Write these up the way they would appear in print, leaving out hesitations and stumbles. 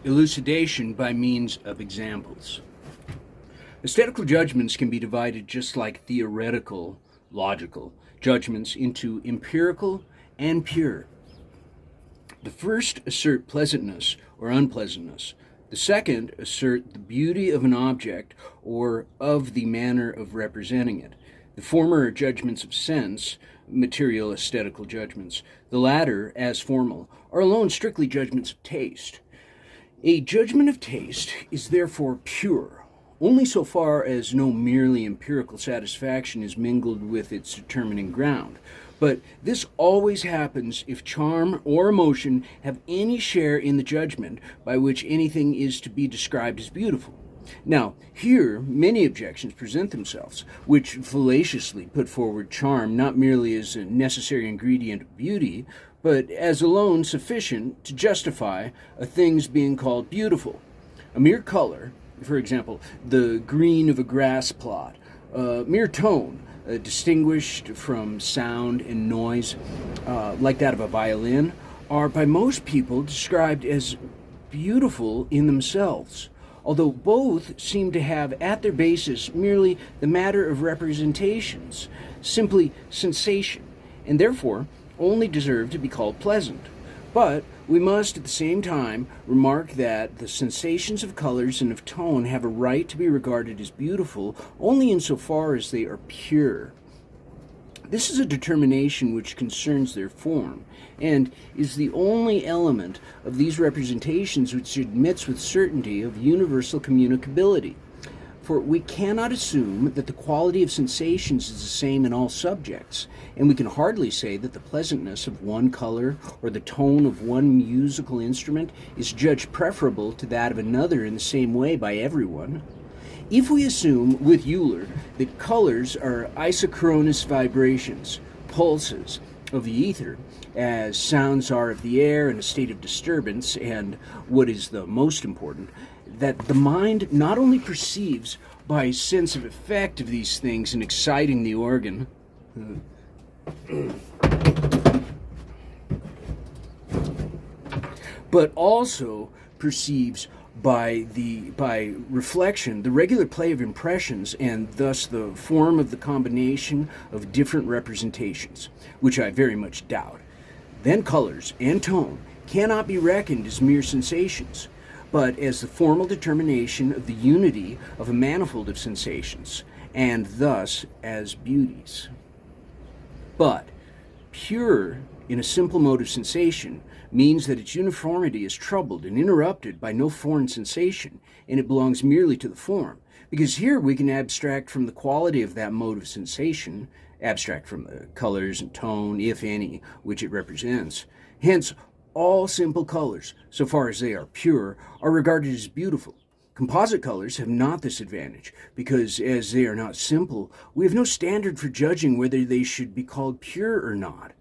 Elucidation by means of examples. Aesthetical judgments can be divided just like theoretical, logical judgments into empirical and pure. The first assert pleasantness or unpleasantness. The second assert the beauty of an object or of the manner of representing it. The former are judgments of sense, material aesthetical judgments. The latter, as formal, are alone strictly judgments of taste. A judgment of taste is therefore pure, only so far as no merely empirical satisfaction is mingled with its determining ground. But this always happens if charm or emotion have any share in the judgment by which anything is to be described as beautiful. Now, here many objections present themselves, which fallaciously put forward charm not merely as a necessary ingredient of beauty, but as alone sufficient to justify a thing's being called beautiful. A mere color, for example, the green of a grass plot, a mere tone, distinguished from sound and noise, like that of a violin, are by most people described as beautiful in themselves, although both seem to have at their basis merely the matter of representations, simply sensation, and therefore only deserve to be called pleasant. But we must at the same time remark that the sensations of colors and of tone have a right to be regarded as beautiful only insofar as they are pure. This is a determination which concerns their form, and is the only element of these representations which admits with certainty of universal communicability. For we cannot assume that the quality of sensations is the same in all subjects, and we can hardly say that the pleasantness of one color or the tone of one musical instrument is judged preferable to that of another in the same way by everyone. If we assume with Euler that colors are isochronous vibrations, pulses of the ether, as sounds are of the air in a state of disturbance, and what is the most important, that the mind not only perceives by sense of effect of these things in exciting the organ, but also perceives by reflection the regular play of impressions, and thus the form of the combination of different representations, which I very much doubt. Then colors and tone cannot be reckoned as mere sensations, but as the formal determination of the unity of a manifold of sensations, and thus as beauties. But pure in a simple mode of sensation means that its uniformity is troubled and interrupted by no foreign sensation, and it belongs merely to the form, because here we can abstract from the quality of that mode of sensation, abstract from the colors and tone, if any, which it represents. Hence, all simple colors, so far as they are pure, are regarded as beautiful. Composite colors have not this advantage, because as they are not simple, we have no standard for judging whether they should be called pure or not.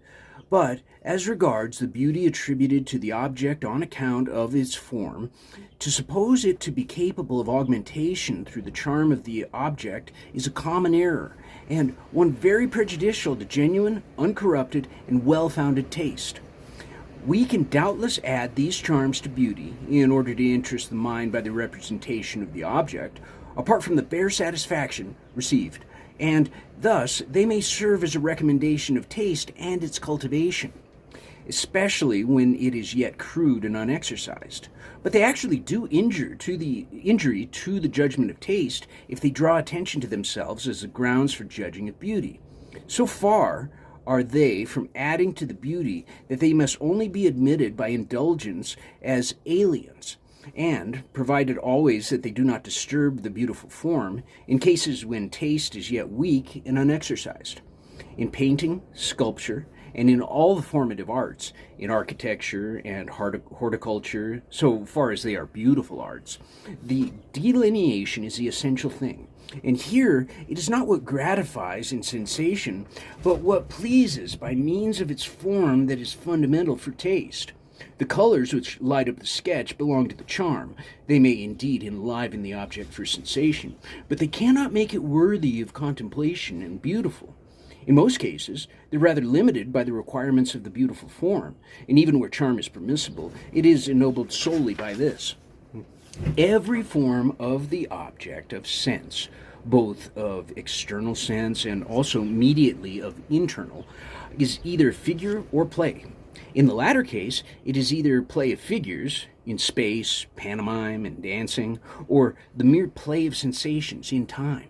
But as regards the beauty attributed to the object on account of its form, to suppose it to be capable of augmentation through the charm of the object is a common error, and one very prejudicial to genuine, uncorrupted, and well-founded taste. We can doubtless add these charms to beauty in order to interest the mind by the representation of the object, apart from the bare satisfaction received, and thus they may serve as a recommendation of taste and its cultivation, especially when it is yet crude and unexercised. But they actually do injury to the judgment of taste if they draw attention to themselves as the grounds for judging of beauty. So far are they from adding to the beauty that they must only be admitted by indulgence as aliens, and, provided always that they do not disturb the beautiful form, in cases when taste is yet weak and unexercised. In painting, sculpture, and in all the formative arts, in architecture and horticulture, so far as they are beautiful arts, the delineation is the essential thing. And here it is not what gratifies in sensation, but what pleases by means of its form that is fundamental for taste. The colors which light up the sketch belong to the charm. They may indeed enliven the object for sensation, but they cannot make it worthy of contemplation and beautiful. In most cases, they're rather limited by the requirements of the beautiful form, and even where charm is permissible, it is ennobled solely by this. Every form of the object of sense, both of external sense and also immediately of internal, is either figure or play. In the latter case, it is either play of figures in space, pantomime, and dancing, or the mere play of sensations in time.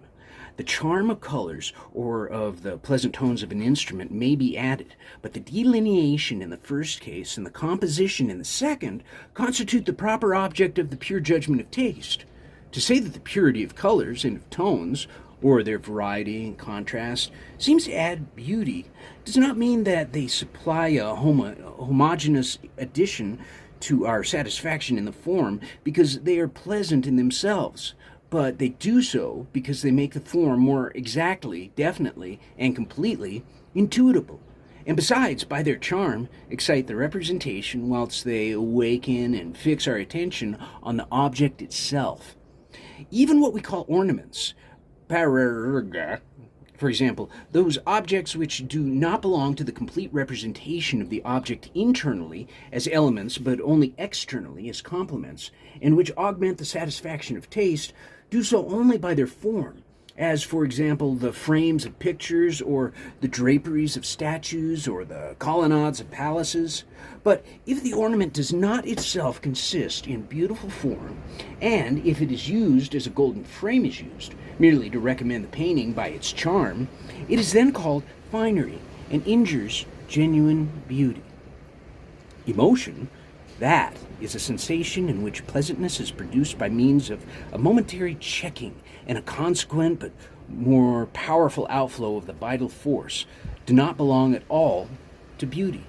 The charm of colors or of the pleasant tones of an instrument may be added, but the delineation in the first case and the composition in the second constitute the proper object of the pure judgment of taste. To say that the purity of colors and of tones, or their variety and contrast, seems to add beauty, does not mean that they supply a homogeneous addition to our satisfaction in the form because they are pleasant in themselves, but they do so because they make the form more exactly, definitely, and completely intuitable, and besides, by their charm, excite the representation whilst they awaken and fix our attention on the object itself. Even what we call ornaments, for example, those objects which do not belong to the complete representation of the object internally as elements but only externally as complements, and which augment the satisfaction of taste, do so only by their form, as, for example, the frames of pictures, or the draperies of statues, or the colonnades of palaces. But if the ornament does not itself consist in beautiful form, and if it is used as a golden frame is used, merely to recommend the painting by its charm, it is then called finery, and injures genuine beauty. Emotion, that is a sensation in which pleasantness is produced by means of a momentary checking and a consequent but more powerful outflow of the vital force, do not belong at all to beauty.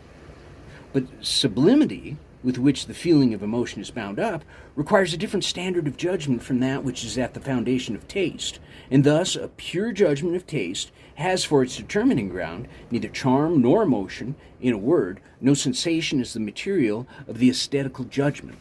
But sublimity, with which the feeling of emotion is bound up, requires a different standard of judgment from that which is at the foundation of taste, and thus a pure judgment of taste has for its determining ground neither charm nor emotion. In a word, no sensation is the material of the aesthetical judgment.